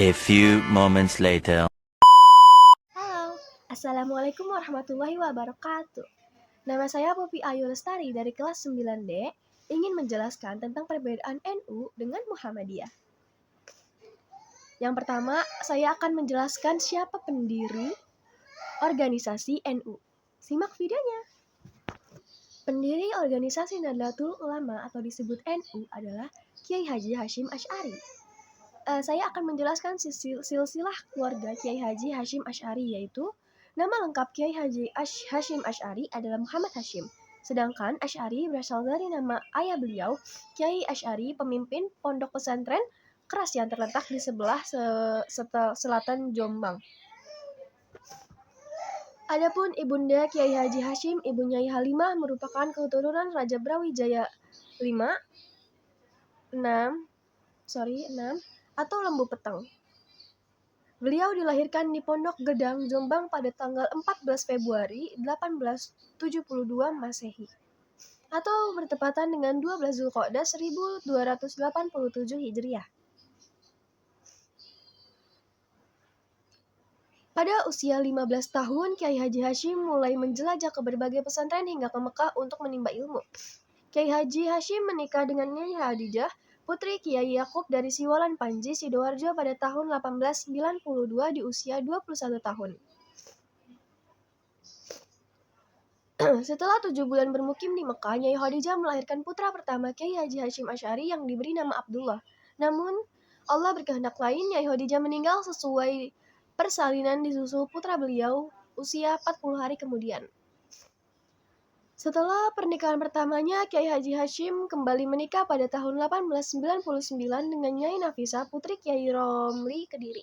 A few moments later. Halo, Assalamualaikum warahmatullahi wabarakatuh. Nama saya Poppy Ayu Lestari dari kelas 9D, ingin menjelaskan tentang perbedaan NU dengan Muhammadiyah. Yang pertama, saya akan menjelaskan siapa pendiri organisasi NU. Simak videonya. Pendiri organisasi Nahdlatul Ulama atau disebut NU adalah Kiai Haji Hashim Asy'ari. Saya akan menjelaskan silsilah keluarga Kiai Haji Hashim Asy'ari, yaitu nama lengkap Kiai Haji Hashim Asy'ari adalah Muhammad Hashim. Sedangkan Asy'ari berasal dari nama ayah beliau, Kiai Asy'ari, pemimpin pondok pesantren Keras yang terletak di sebelah selatan Jombang. Adapun ibunda Kiai Haji Hashim, Ibu Nyai Halimah, merupakan keturunan Raja Brawijaya V, 6 atau Lembu Peteng. Beliau dilahirkan di Pondok Gedang, Jombang pada tanggal 14 Februari 1872 Masehi atau bertepatan dengan 12 Zulqa'dah 1287 Hijriah. Pada usia 15 tahun, Kiai Haji Hashim mulai menjelajah ke berbagai pesantren hingga ke Mekah untuk menimba ilmu. Kiai Haji Hashim menikah dengan Nyai Hadijah, putri Kiai Yakub dari Siwalan Panji, Sidoarjo pada tahun 1892 di usia 21 tahun. Setelah 7 bulan bermukim di Mekah, Nyai Hadijah melahirkan putra pertama Kiai Haji Hashim Asy'ari yang diberi nama Abdullah. Namun, Allah berkehendak lain, Nyai Hadijah meninggal sesuai persalinan disusul putra beliau usia 40 hari kemudian. Setelah pernikahan pertamanya, Kiai Haji Hashim kembali menikah pada tahun 1899 dengan Nyai Nafisah, putri Kiai Romli Kediri.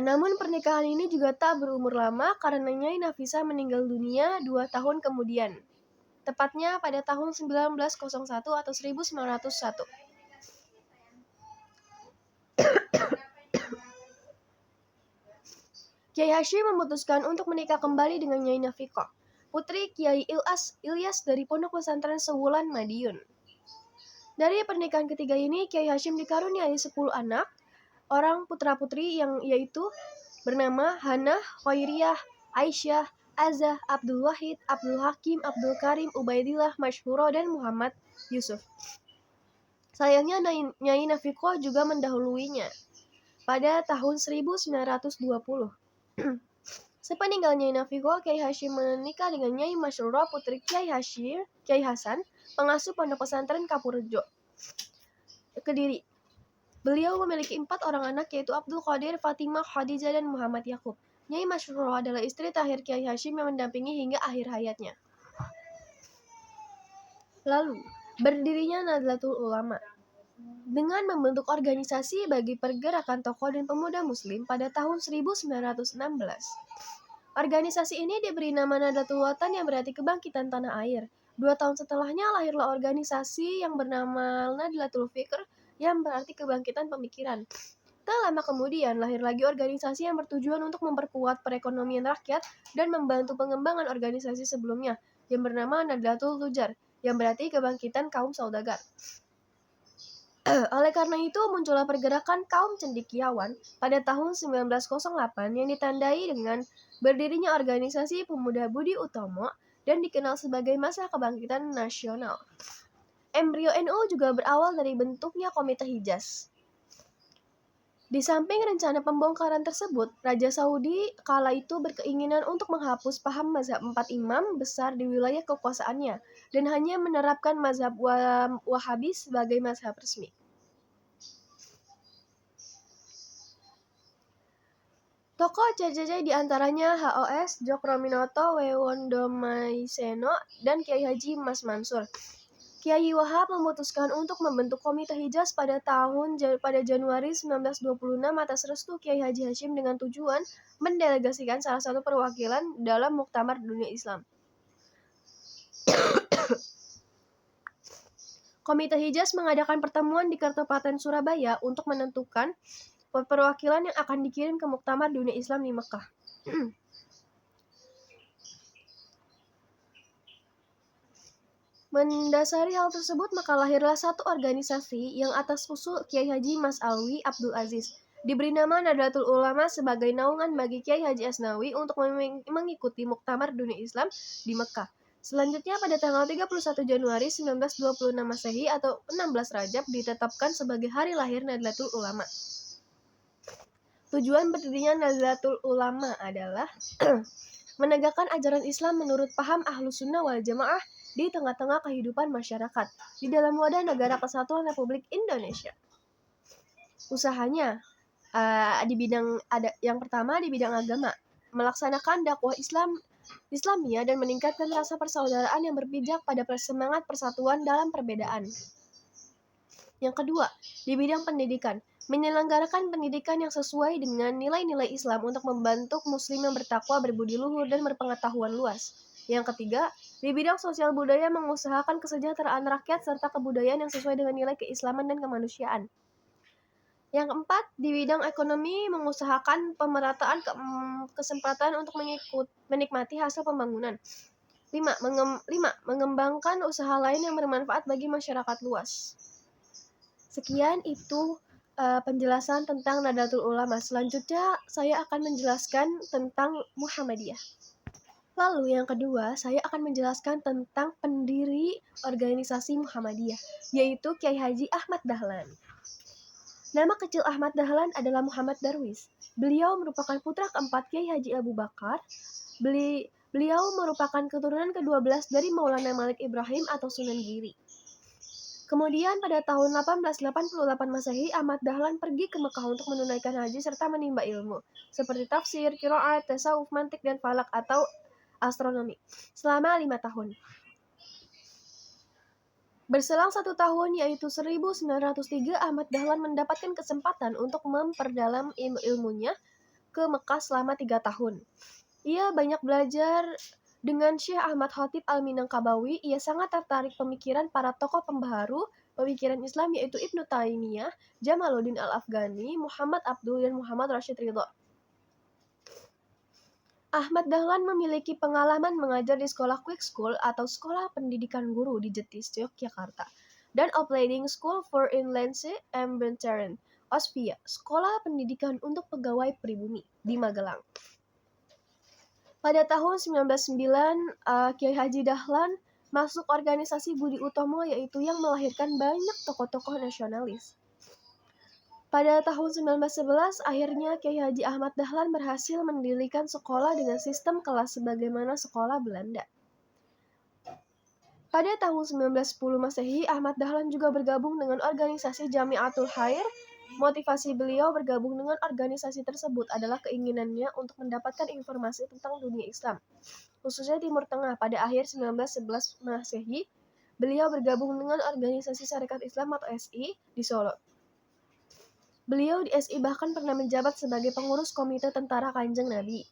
Namun pernikahan ini juga tak berumur lama karena Nyai Nafisah meninggal dunia 2 tahun kemudian, tepatnya pada tahun 1901 atau 1901. Kiai Hashim memutuskan untuk menikah kembali dengan Nyai Nafiqah, putri Kiai Ilyas dari Pondok Pesantren Sewulan Madiun. Dari pernikahan ketiga ini, Kiai Hashim dikaruniai 10 anak, orang putra-putri yang yaitu bernama Hana, Khairiyah, Aisyah, Azah, Abdul Wahid, Abdul Hakim, Abdul Karim, Ubaidillah, Masyhuro, dan Muhammad Yusuf. Sayangnya Nyai Nafiqah juga mendahuluinya pada tahun 1920. Sepeninggal Nyai Nafiqah, Kiai Hashim menikah dengan Nyai Masyhuro, putri Kiai Hasan, pengasuh Pondok Pesantren Kapurjo, Kediri. Beliau memiliki 4 orang anak, yaitu Abdul Qadir, Fatimah, Khadijah, dan Muhammad Yakub. Nyai Masyhuro adalah istri terakhir Kiai Hashim yang mendampingi hingga akhir hayatnya. Lalu, berdirinya Nahdlatul Ulama dengan membentuk organisasi bagi pergerakan tokoh dan pemuda muslim pada tahun 1916. Organisasi ini diberi nama Nahdlatul Watan yang berarti kebangkitan tanah air. 2 tahun setelahnya lahirlah organisasi yang bernama Nahdlatul Fikr yang berarti kebangkitan pemikiran. Tak lama kemudian lahir lagi organisasi yang bertujuan untuk memperkuat perekonomian rakyat dan membantu pengembangan organisasi sebelumnya yang bernama Nahdlatul Tujar yang berarti kebangkitan kaum saudagar. Oleh karena itu, muncullah pergerakan kaum cendekiawan pada tahun 1908 yang ditandai dengan berdirinya organisasi Pemuda Budi Utomo dan dikenal sebagai Masa Kebangkitan Nasional. Embrio NU juga berawal dari bentuknya Komite Hijaz. Di samping rencana pembongkaran tersebut, Raja Saudi kala itu berkeinginan untuk menghapus paham mazhab 4 imam besar di wilayah kekuasaannya dan hanya menerapkan mazhab Wahabi sebagai mazhab resmi. Tokoh CCC diantaranya HOS, Djokro-Minoto, Wewondomaiseno, dan Kiai Haji Mas Mansur. Kiai Wahab memutuskan untuk membentuk Komite Hijaz pada Januari 1926 atas restu Kiai Haji Hashim dengan tujuan mendelegasikan salah satu perwakilan dalam Muktamar Dunia Islam. Komite Hijaz mengadakan pertemuan di Kertopaten Surabaya untuk menentukan perwakilan yang akan dikirim ke Muktamar Dunia Islam di Mekah. Mendasari hal tersebut, maka lahirlah satu organisasi yang atas usul Kiai Haji Mas Alwi Abdul Aziz diberi nama Nahdlatul Ulama sebagai naungan bagi Kiai Haji Asnawi untuk mengikuti Muktamar Dunia Islam di Mekah. Selanjutnya pada tanggal 31 Januari 1926 Masehi atau 16 Rajab ditetapkan sebagai hari lahir Nahdlatul Ulama. Tujuan berdirinya Nahdlatul Ulama adalah menegakkan ajaran Islam menurut paham Ahlus Sunnah wal Jamaah di tengah-tengah kehidupan masyarakat di dalam wadah Negara Kesatuan Republik Indonesia. Usahanya yang pertama di bidang agama, melaksanakan dakwah Islamiyah dan meningkatkan rasa persaudaraan yang berpijak pada semangat persatuan dalam perbedaan. Yang kedua, di bidang pendidikan, menyelenggarakan pendidikan yang sesuai dengan nilai-nilai Islam untuk membantu muslim yang bertakwa, berbudi luhur, dan berpengetahuan luas. Yang ketiga, di bidang sosial budaya mengusahakan kesejahteraan rakyat serta kebudayaan yang sesuai dengan nilai keislaman dan kemanusiaan. Yang keempat, di bidang ekonomi mengusahakan pemerataan kesempatan untuk menikmati hasil pembangunan. 5. Mengembangkan usaha lain yang bermanfaat bagi masyarakat luas. Sekian itu penjelasan tentang Nahdlatul Ulama. Selanjutnya saya akan menjelaskan tentang Muhammadiyah. Lalu yang kedua, saya akan menjelaskan tentang pendiri organisasi Muhammadiyah, yaitu Kiai Haji Ahmad Dahlan. Nama kecil Ahmad Dahlan adalah Muhammad Darwis. Beliau merupakan putra keempat Kiai Haji Abu Bakar. Beliau merupakan keturunan ke-12 dari Maulana Malik Ibrahim atau Sunan Giri. Kemudian pada tahun 1888 Masehi, Ahmad Dahlan pergi ke Mekah untuk menunaikan haji serta menimba ilmu, seperti tafsir, qiraat, tasawuf, mantik, dan falak atau astronomi, selama 5 tahun. Berselang 1 tahun, yaitu 1903, Ahmad Dahlan mendapatkan kesempatan untuk memperdalam ilmunya ke Mekah selama 3 tahun. Ia banyak belajar dengan Syekh Ahmad Khatib Al-Minangkabawi. Ia sangat tertarik pemikiran para tokoh pembaharu pemikiran Islam, yaitu Ibnu Taimiyah, Jamaluddin Al-Afghani, Muhammad Abdul, dan Muhammad Rashid Ridho. Ahmad Dahlan memiliki pengalaman mengajar di sekolah Quick School atau Sekolah Pendidikan Guru di Jetis, Yogyakarta, dan Opleiding School for Inlandse Ambtenaren, OSPIA, Sekolah Pendidikan untuk Pegawai Pribumi, di Magelang. Pada tahun 1909, Kiai Haji Dahlan masuk organisasi Budi Utomo, yaitu yang melahirkan banyak tokoh-tokoh nasionalis. Pada tahun 1911, akhirnya Kiai Haji Ahmad Dahlan berhasil mendirikan sekolah dengan sistem kelas sebagaimana sekolah Belanda. Pada tahun 1910 Masehi, Ahmad Dahlan juga bergabung dengan organisasi Jamiatul Khair. Motivasi beliau bergabung dengan organisasi tersebut adalah keinginannya untuk mendapatkan informasi tentang dunia Islam, khususnya Timur Tengah. Pada akhir 1911 Masehi, beliau bergabung dengan organisasi Sarekat Islam atau SI di Solo. Beliau di SI bahkan pernah menjabat sebagai pengurus Komite Tentara Kanjeng Nabi.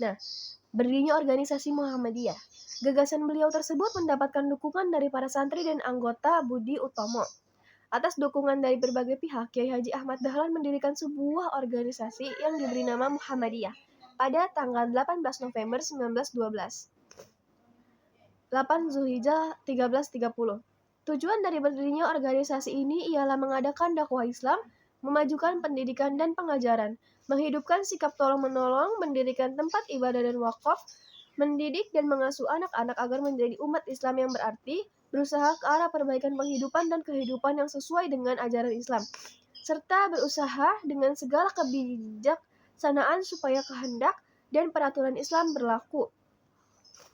Nah, berdirinya organisasi Muhammadiyah. Gagasan beliau tersebut mendapatkan dukungan dari para santri dan anggota Budi Utomo. Atas dukungan dari berbagai pihak, Kiai Haji Ahmad Dahlan mendirikan sebuah organisasi yang diberi nama Muhammadiyah pada tanggal 18 November 1912. 8 Zulhijjah 1330. Tujuan dari berdirinya organisasi ini ialah mengadakan dakwah Islam, memajukan pendidikan dan pengajaran, menghidupkan sikap tolong-menolong, mendirikan tempat ibadah dan wakaf, mendidik dan mengasuh anak-anak agar menjadi umat Islam yang berarti, berusaha ke arah perbaikan penghidupan dan kehidupan yang sesuai dengan ajaran Islam, serta berusaha dengan segala kebijaksanaan supaya kehendak dan peraturan Islam berlaku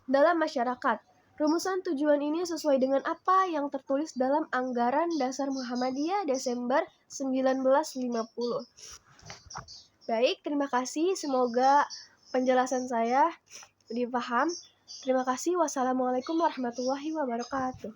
dalam masyarakat. Rumusan tujuan ini sesuai dengan apa yang tertulis dalam Anggaran Dasar Muhammadiyah Desember 1950. Baik, terima kasih. Semoga penjelasan saya dipaham. Terima kasih. Wassalamualaikum warahmatullahi wabarakatuh.